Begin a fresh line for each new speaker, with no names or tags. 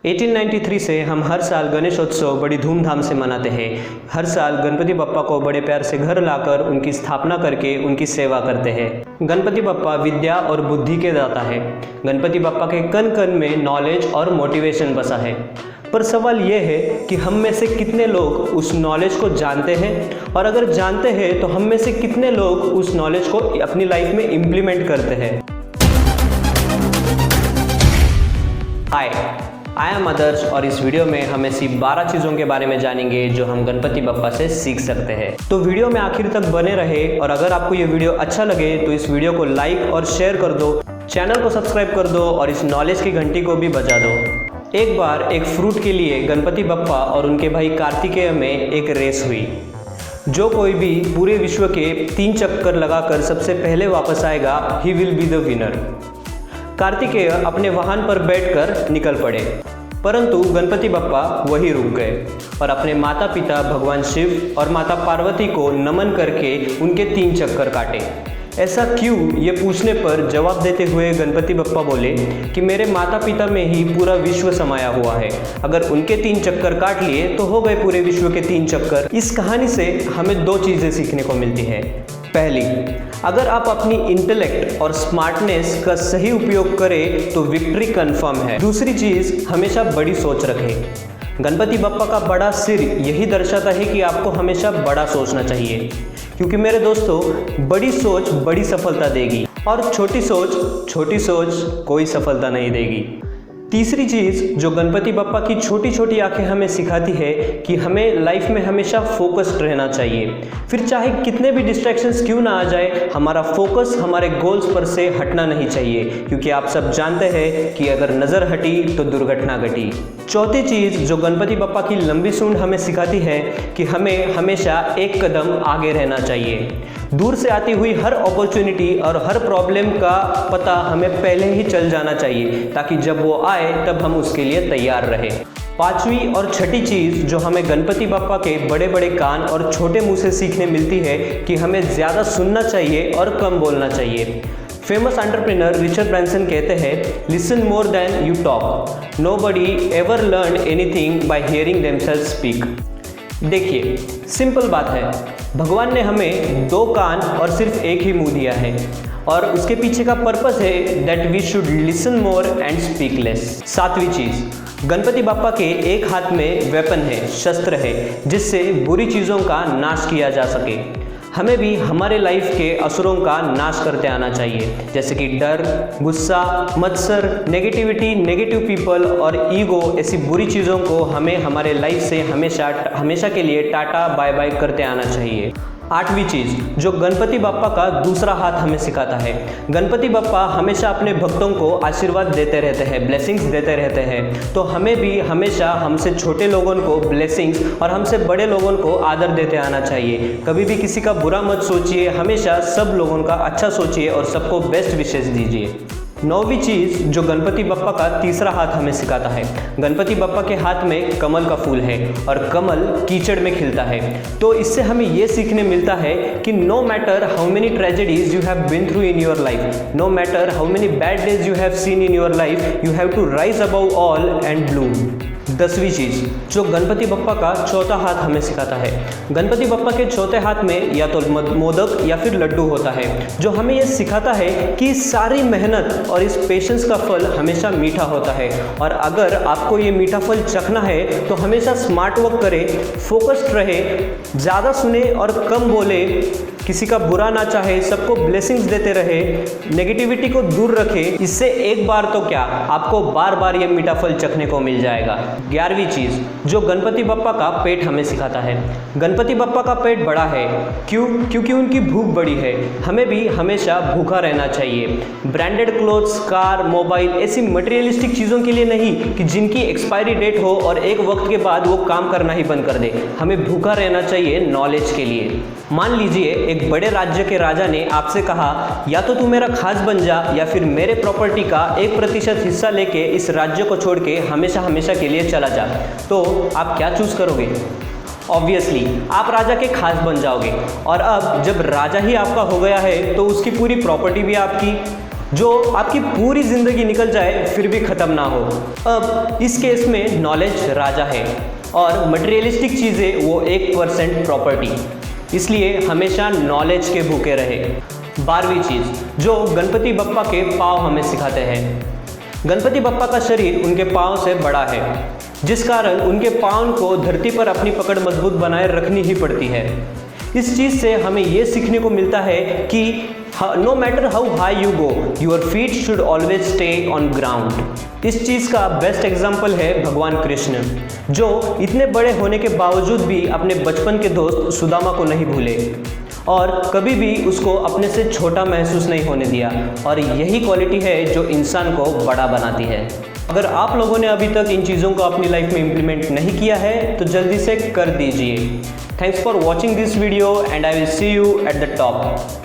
1893 से हम हर साल गणेशोत्सव बड़ी धूमधाम से मनाते हैं। हर साल गणपति बप्पा को बड़े प्यार से घर लाकर उनकी स्थापना करके उनकी सेवा करते हैं। गणपति बप्पा विद्या और बुद्धि के दाता है। गणपति बप्पा के कण कण में नॉलेज और मोटिवेशन बसा है। पर सवाल ये है कि हम में से कितने लोग उस नॉलेज को जानते हैं, और अगर जानते हैं तो हम में से कितने लोग उस नॉलेज को अपनी लाइफ में इम्प्लीमेंट करते हैं। हाय, आई एम आदर्श और इस वीडियो में हम ऐसी 12 चीज़ों के बारे में जानेंगे जो हम गणपति बप्पा से सीख सकते हैं। तो वीडियो में आखिर तक बने रहे, और अगर आपको ये वीडियो अच्छा लगे तो इस वीडियो को लाइक और शेयर कर दो, चैनल को सब्सक्राइब कर दो और इस नॉलेज की घंटी को भी बजा दो। एक बार एक फ्रूट के लिए गणपति बप्पा और उनके भाई कार्तिकेय में एक रेस हुई। जो कोई भी पूरे विश्व के 3 चक्कर लगाकर सबसे पहले वापस आएगा, he will be the winner. Kartikeya अपने वाहन पर बैठकर निकल पड़े, परंतु गणपति बप्पा वहीं रुक गए और अपने माता पिता भगवान शिव और माता पार्वती को नमन करके उनके 3 चक्कर काटे। ऐसा क्यों, ये पूछने पर जवाब देते हुए गणपति बप्पा बोले कि मेरे माता पिता में ही पूरा विश्व समाया हुआ है। अगर उनके 3 चक्कर काट लिए तो हो गए पूरे विश्व के 3 चक्कर। इस कहानी से हमें 2 चीज़ें सीखने को मिलती है। पहली, अगर आप अपनी इंटेलेक्ट और स्मार्टनेस का सही उपयोग करें तो विक्ट्री कंफर्म है। दूसरी चीज़, हमेशा बड़ी सोच रखें। गणपति बप्पा का बड़ा सिर यही दर्शाता है कि आपको हमेशा बड़ा सोचना चाहिए, क्योंकि मेरे दोस्तों, बड़ी सोच बड़ी सफलता देगी और छोटी सोच कोई सफलता नहीं देगी। तीसरी चीज़ जो गणपति बप्पा की छोटी छोटी आंखें हमें सिखाती है कि हमें लाइफ में हमेशा फोकस्ड रहना चाहिए। फिर चाहे कितने भी डिस्ट्रैक्शंस क्यों ना आ जाए, हमारा फोकस हमारे गोल्स पर से हटना नहीं चाहिए, क्योंकि आप सब जानते हैं कि अगर नज़र हटी तो दुर्घटना घटी। चौथी चीज़ जो गणपति बप्पा की लंबी सूंड हमें सिखाती है कि हमें हमेशा एक कदम आगे रहना चाहिए। दूर से आती हुई हर अपॉर्चुनिटी और हर प्रॉब्लम का पता हमें पहले ही चल जाना चाहिए, ताकि जब वो आए तब हम उसके लिए तैयार रहे। पांचवी और छठी चीज़ जो हमें गणपति बप्पा के बड़े बड़े कान और छोटे मुंह से सीखने मिलती है कि हमें ज़्यादा सुनना चाहिए और कम बोलना चाहिए। फेमस एंटरप्रेन्योर रिचर्ड ब्रांसन कहते हैं, listen more than you talk. Nobody ever learn anything bye hearing themselves speak. देखिए, सिंपल बात है, भगवान ने हमें 2 कान और सिर्फ एक ही मुंह दिया है, और उसके पीछे का पर्पस है that we should listen more and speak less. 7वीं चीज़, गणपति बप्पा के एक हाथ में वेपन है, शस्त्र है, जिससे बुरी चीज़ों का नाश किया जा सके। हमें भी हमारे लाइफ के असुरों का नाश करते आना चाहिए, जैसे कि डर, गुस्सा, मत्सर, नेगेटिविटी, नेगेटिव पीपल और ईगो। ऐसी बुरी चीज़ों को हमें हमारे लाइफ से हमेशा के लिए टाटा बाय बाय करते आना चाहिए। 8वीं चीज़ जो गणपति बप्पा का दूसरा हाथ हमें सिखाता है, गणपति बप्पा हमेशा अपने भक्तों को आशीर्वाद देते रहते हैं, ब्लेसिंग्स देते रहते हैं। तो हमें भी हमेशा हमसे छोटे लोगों को ब्लेसिंग्स और हमसे बड़े लोगों को आदर देते आना चाहिए। कभी भी किसी का बुरा मत सोचिए, हमेशा सब लोगों का अच्छा सोचिए और सबको बेस्ट विशेष दीजिए। 9वीं चीज़ जो गणपति बप्पा का तीसरा हाथ हमें सिखाता है, गणपति बप्पा के हाथ में कमल का फूल है और कमल कीचड़ में खिलता है। तो इससे हमें ये सीखने मिलता है कि no matter how many tragedies you have been through in your life, no matter how many bad days you have seen in your life, you have to rise above all and bloom. 10वीं चीज़ जो गणपति बप्पा का चौथा हाथ हमें सिखाता है, गणपति बप्पा के चौथे हाथ में या तो मोदक या फिर लड्डू होता है, जो हमें यह सिखाता है कि सारी मेहनत और इस पेशेंस का फल हमेशा मीठा होता है। और अगर आपको ये मीठा फल चखना है तो हमेशा स्मार्ट वर्क करें, फोकस्ड रहे, ज़्यादा सुने और कम बोले, किसी का बुरा ना चाहे, सबको ब्लेसिंग्स देते रहे, नेगेटिविटी को दूर रखे। इससे एक बार तो क्या, आपको बार बार ये मीठा फल चखने को मिल जाएगा। 11वीं चीज़ जो गणपति बप्पा का पेट हमें सिखाता है, गणपति बप्पा का पेट बड़ा है। क्यों? क्योंकि उनकी भूख बड़ी है। हमें भी हमेशा भूखा रहना चाहिए। ब्रांडेड क्लोथ्स, कार, मोबाइल, ऐसी मटेरियलिस्टिक चीज़ों के लिए नहीं कि जिनकी एक्सपायरी डेट हो और एक वक्त के बाद वो काम करना ही बंद कर दे। हमें भूखा रहना चाहिए नॉलेज के लिए। मान लीजिए एक बड़े राज्य के राजा ने आपसे कहा, या तो तू मेरा खास बन जा या फिर मेरे प्रॉपर्टी का 1% हिस्सा लेके इस राज्य को छोड़ के हमेशा के लिए चला जा। तो आप क्या चूज करोगे? ऑब्वियसली आप राजा के खास बन जाओगे। और अब जब राजा ही आपका हो गया है तो उसकी पूरी प्रॉपर्टी भी आपकी, जो आपकी पूरी ज़िंदगी निकल जाए फिर भी ख़त्म ना हो। अब इस केस में नॉलेज राजा है और मटेरियलिस्टिक चीज़ें वो 1% प्रॉपर्टी, इसलिए हमेशा नॉलेज के भूखे रहे। 12वीं चीज़ जो गणपति बप्पा के पाँव हमें सिखाते हैं। गणपति बप्पा का शरीर उनके पाँव से बड़ा है, जिस कारण उनके पाँव को धरती पर अपनी पकड़ मजबूत बनाए रखनी ही पड़ती है। इस चीज़ से हमें ये सीखने को मिलता है कि no matter how high you go, your feet should always stay on ground. इस चीज़ का बेस्ट एग्जाम्पल है भगवान कृष्ण, जो इतने बड़े होने के बावजूद भी अपने बचपन के दोस्त सुदामा को नहीं भूले और कभी भी उसको अपने से छोटा महसूस नहीं होने दिया। और यही क्वालिटी है जो इंसान को बड़ा बनाती है। अगर आप लोगों ने अभी तक इन चीज़ों को अपनी लाइफ में इम्प्लीमेंट नहीं किया है तो जल्दी से कर दीजिए। Thanks for watching this video and I will see you at the top.